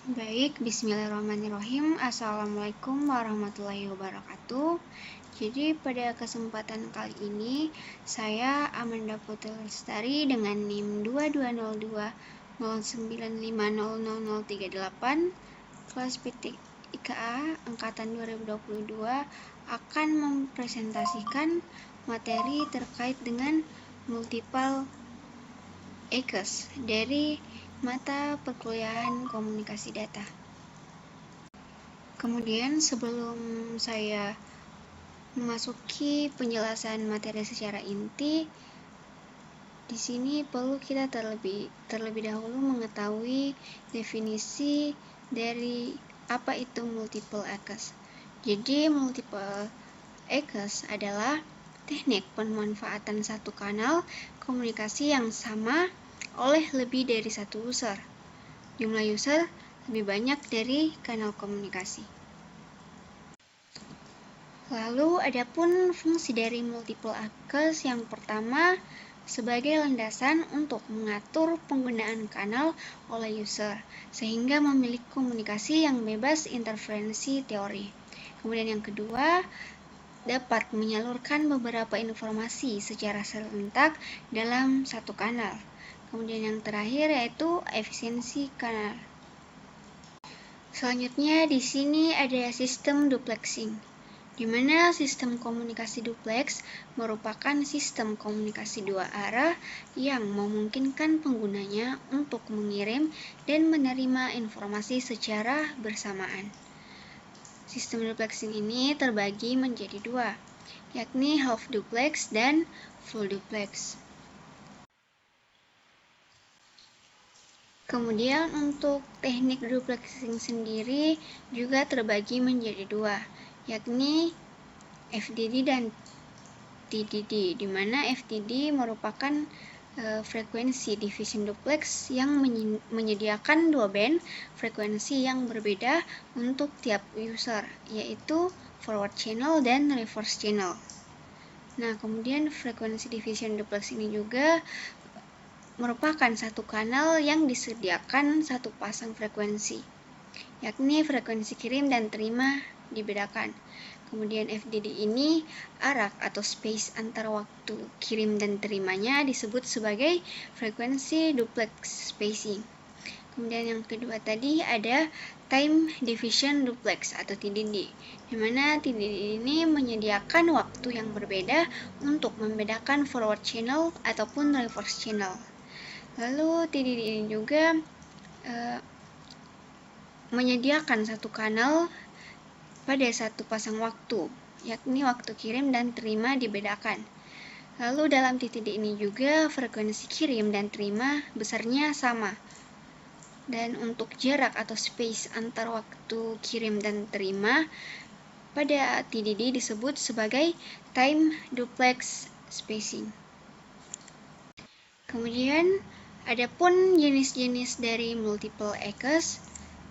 Baik, bismillahirrahmanirrahim. Assalamualaikum warahmatullahi wabarakatuh. Jadi pada kesempatan kali ini saya Amanda Putri Lestari dengan NIM 220209500038 kelas PT IKA angkatan 2022 akan mempresentasikan materi terkait dengan multiple ACES dari mata perkuliahan komunikasi data. Kemudian sebelum saya memasuki penjelasan materi secara inti, di sini perlu kita terlebih dahulu mengetahui definisi dari apa itu multiple ACES. Jadi multiple ACES adalah teknik pemanfaatan satu kanal komunikasi yang sama oleh lebih dari satu user. Jumlah user lebih banyak dari kanal komunikasi. Lalu adapun fungsi dari multiple ACES yang pertama sebagai landasan untuk mengatur penggunaan kanal oleh user sehingga memiliki komunikasi yang bebas interferensi teori. Kemudian yang kedua, dapat menyalurkan beberapa informasi secara serentak dalam satu kanal. Kemudian yang terakhir yaitu efisiensi kanal. Selanjutnya di sini ada sistem duplexing, di mana sistem komunikasi duplex merupakan sistem komunikasi dua arah yang memungkinkan penggunanya untuk mengirim dan menerima informasi secara bersamaan. Sistem duplexing ini terbagi menjadi dua, yakni half duplex dan full duplex. Kemudian untuk teknik duplexing sendiri juga terbagi menjadi dua, yakni FDD dan TDD, di mana FDD merupakan frekuensi division duplex yang menyediakan dua band frekuensi yang berbeda untuk tiap user, yaitu forward channel dan reverse channel. Nah, kemudian frekuensi division duplex ini juga merupakan satu kanal yang disediakan satu pasang frekuensi, yakni frekuensi kirim dan terima dibedakan. Kemudian FDD ini arak atau space antara waktu kirim dan terimanya disebut sebagai frekuensi duplex spacing. Kemudian yang kedua tadi ada time division duplex atau TDD, di mana TDD ini menyediakan waktu yang berbeda untuk membedakan forward channel ataupun reverse channel. Lalu TDD ini juga menyediakan satu kanal pada satu pasang waktu, yakni waktu kirim dan terima dibedakan. Lalu dalam TDD ini juga frekuensi kirim dan terima besarnya sama. Dan untuk jarak atau space antar waktu kirim dan terima pada TDD disebut sebagai time duplex spacing. Kemudian adapun jenis-jenis dari multiple ACES,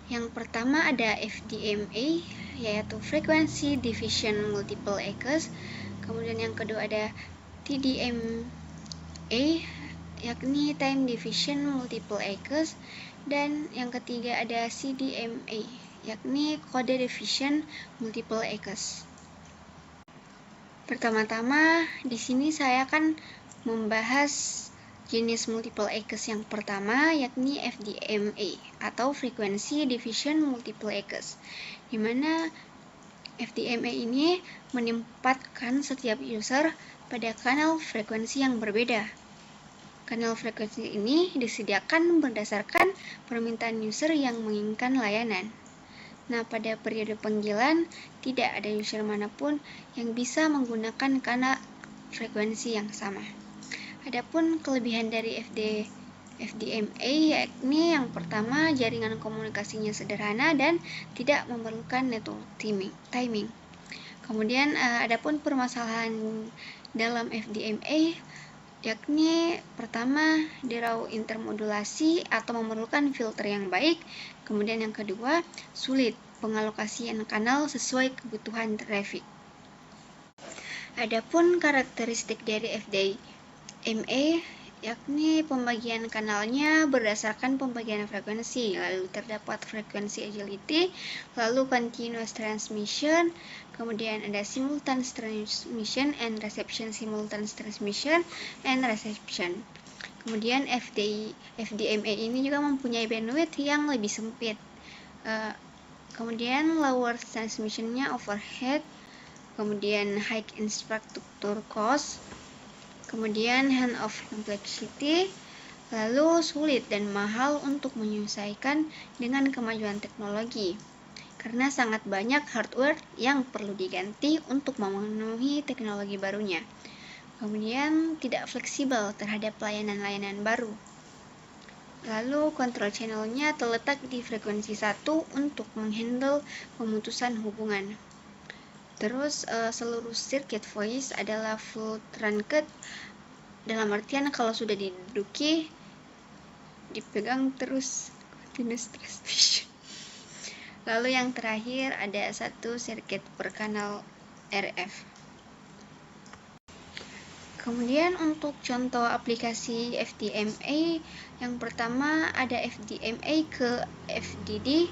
yang pertama ada FDMA, yaitu Frequency Division Multiple ACES. Kemudian yang kedua ada TDMA, yakni Time Division Multiple ACES. Dan yang ketiga ada CDMA, yakni Code Division Multiple ACES. Pertama-tama di sini saya akan membahas jenis multiple ACES yang pertama, yakni FDMA atau Frequency Division Multiple ACES, di mana FDMA ini menempatkan setiap user pada kanal frekuensi yang berbeda. Kanal frekuensi ini disediakan berdasarkan permintaan user yang menginginkan layanan. Nah, pada periode panggilan, tidak ada user manapun yang bisa menggunakan kanal frekuensi yang sama. Adapun kelebihan dari FDMA yakni yang pertama, jaringan komunikasinya sederhana dan tidak memerlukan network timing. Kemudian adapun permasalahan dalam FDMA yakni pertama, derau intermodulasi atau memerlukan filter yang baik. Kemudian yang kedua, sulit pengalokasian kanal sesuai kebutuhan traffic. Adapun karakteristik dari FDMA yakni pembagian kanalnya berdasarkan pembagian frekuensi. Lalu terdapat frekuensi agility, lalu continuous transmission, kemudian ada simultaneous transmission and reception, simultaneous transmission and reception. Kemudian FDMA ini juga mempunyai bandwidth yang lebih sempit. Kemudian lower transmissionnya overhead, kemudian high infrastructure cost, kemudian hand-off complexity, lalu sulit dan mahal untuk menyesuaikan dengan kemajuan teknologi, karena sangat banyak hardware yang perlu diganti untuk memenuhi teknologi barunya. Kemudian tidak fleksibel terhadap layanan-layanan baru. Lalu control channelnya terletak di frekuensi 1 untuk menghandle pemutusan hubungan. Terus seluruh circuit voice adalah full truncate, dalam artian kalau sudah diduduki dipegang terus continuous transmission. Lalu yang terakhir ada satu circuit per kanal RF. Kemudian untuk contoh aplikasi FDMA, yang pertama ada FDMA ke FDD,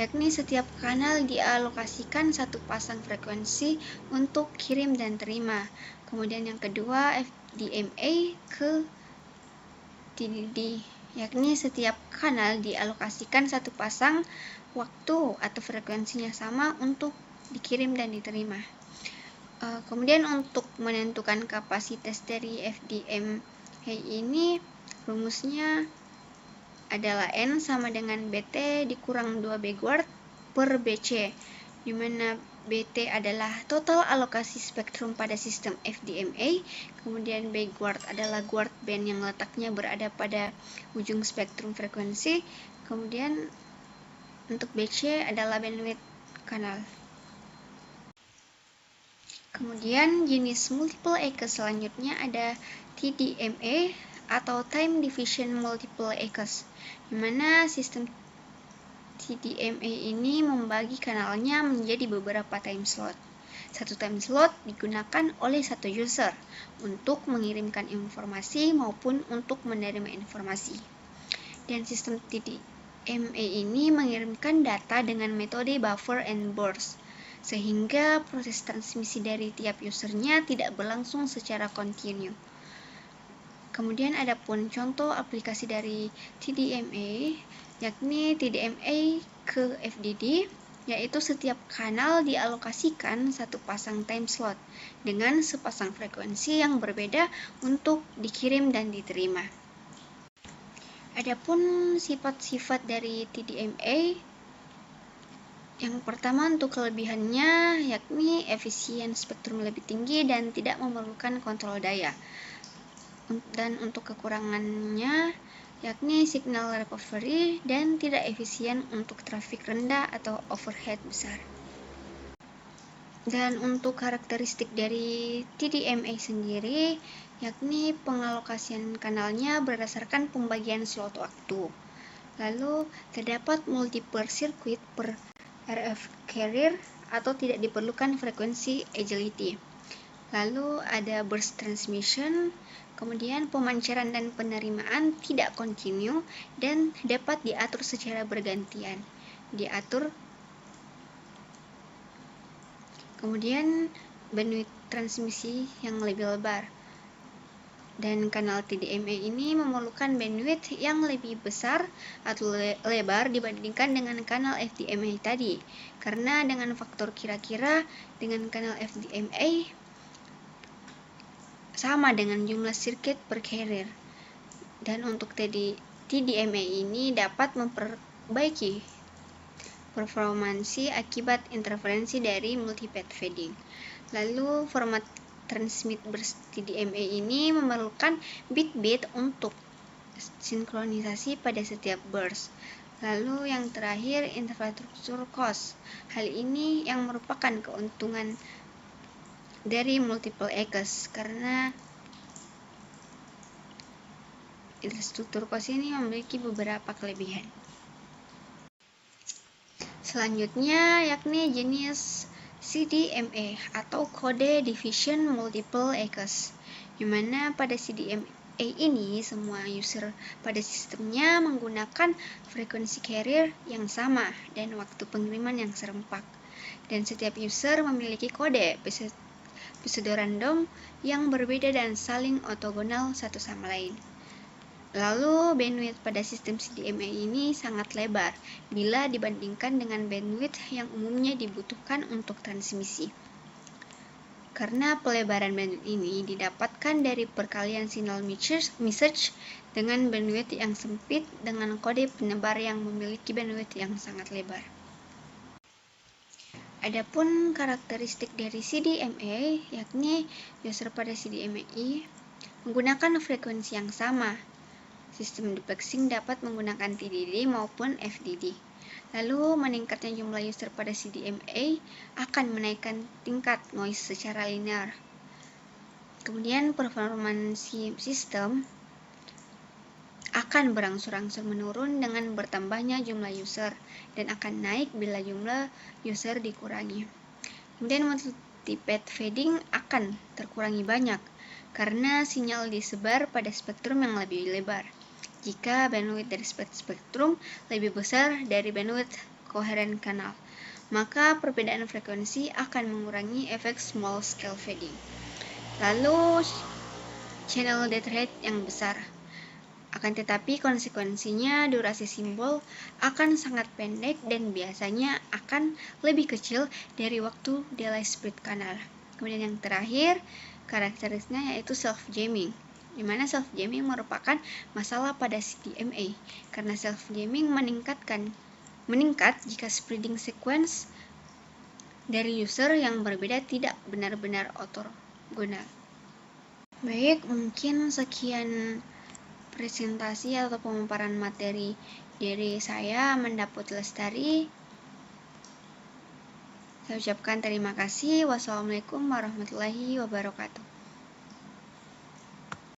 yakni setiap kanal dialokasikan satu pasang frekuensi untuk kirim dan terima. Kemudian yang kedua FDMA ke TDD, yakni setiap kanal dialokasikan satu pasang waktu atau frekuensinya sama untuk dikirim dan diterima. Kemudian untuk menentukan kapasitas dari FDMA ini, rumusnya adalah N sama dengan BT dikurang 2 backward per BC, di mana BT adalah total alokasi spektrum pada sistem FDMA, kemudian backward adalah guard band yang letaknya berada pada ujung spektrum frekuensi, kemudian untuk BC adalah bandwidth kanal. Kemudian jenis multiple access selanjutnya ada TDMA atau Time Division Multiple Access, di mana sistem TDMA ini membagi kanalnya menjadi beberapa time slot. Satu time slot digunakan oleh satu user untuk mengirimkan informasi maupun untuk menerima informasi. Dan sistem TDMA ini mengirimkan data dengan metode buffer and burst, sehingga proses transmisi dari tiap usernya tidak berlangsung secara kontinu. Kemudian ada pun contoh aplikasi dari TDMA, yakni TDMA ke FDD, yaitu setiap kanal dialokasikan satu pasang time slot dengan sepasang frekuensi yang berbeda untuk dikirim dan diterima. Adapun sifat-sifat dari TDMA, yang pertama untuk kelebihannya yakni efisien spektrum lebih tinggi dan tidak memerlukan kontrol daya. Dan untuk kekurangannya yakni signal recovery dan tidak efisien untuk trafik rendah atau overhead besar. Dan untuk karakteristik dari TDMA sendiri yakni pengalokasian kanalnya berdasarkan pembagian slot waktu. Lalu terdapat multiple circuit per RF carrier atau tidak diperlukan frekuensi agility. Lalu ada burst transmission, kemudian pemancaran dan penerimaan tidak kontinu dan dapat diatur secara bergantian. Kemudian bandwidth transmisi yang lebih lebar. Dan kanal TDMA ini memerlukan bandwidth yang lebih besar atau lebar dibandingkan dengan kanal FDMA tadi, karena dengan faktor kira-kira dengan kanal FDMA sama dengan jumlah sirkuit per carrier. Dan untuk TDMA ini dapat memperbaiki performansi akibat interferensi dari multipath fading. Lalu format transmit burst TDMA ini memerlukan bit-bit untuk sinkronisasi pada setiap burst. Lalu yang terakhir infrastructure cost. Hal ini yang merupakan keuntungan dari multiple access, karena infrastruktur cost ini memiliki beberapa kelebihan. Selanjutnya yakni jenis CDMA atau Code Division Multiple Access, di mana pada CDMA CDMA ini, semua user pada sistemnya menggunakan frekuensi carrier yang sama dan waktu pengiriman yang serempak. Dan setiap user memiliki kode pseudo-random yang berbeda dan saling ortogonal satu sama lain. Lalu, bandwidth pada sistem CDMA ini sangat lebar bila dibandingkan dengan bandwidth yang umumnya dibutuhkan untuk transmisi. Karena pelebaran bandwidth ini didapatkan dari perkalian signal message dengan bandwidth yang sempit dengan kode penebar yang memiliki bandwidth yang sangat lebar. Adapun karakteristik dari CDMA, yakni user pada CDMA menggunakan frekuensi yang sama. Sistem duplexing dapat menggunakan TDD maupun FDD. Lalu, meningkatnya jumlah user pada CDMA akan menaikkan tingkat noise secara linear. Kemudian, performansi sistem akan berangsur-angsur menurun dengan bertambahnya jumlah user dan akan naik bila jumlah user dikurangi. Kemudian, multipath fading akan terkurangi banyak karena sinyal disebar pada spektrum yang lebih lebar. Jika bandwidth dari spektrum lebih besar dari bandwidth koheren kanal, maka perbedaan frekuensi akan mengurangi efek small scale fading. Lalu, channel dead rate yang besar. Akan tetapi konsekuensinya durasi simbol akan sangat pendek dan biasanya akan lebih kecil dari waktu delay split kanal. Kemudian yang terakhir, karakteristiknya yaitu self-jamming, di mana self-jamming merupakan masalah pada CDMA, karena self-jamming meningkat jika spreading sequence dari user yang berbeda tidak benar-benar ortogonal. Baik, mungkin sekian presentasi atau pemaparan materi dari saya, Amanda Putri Lestari. Saya ucapkan terima kasih. Wassalamualaikum warahmatullahi wabarakatuh.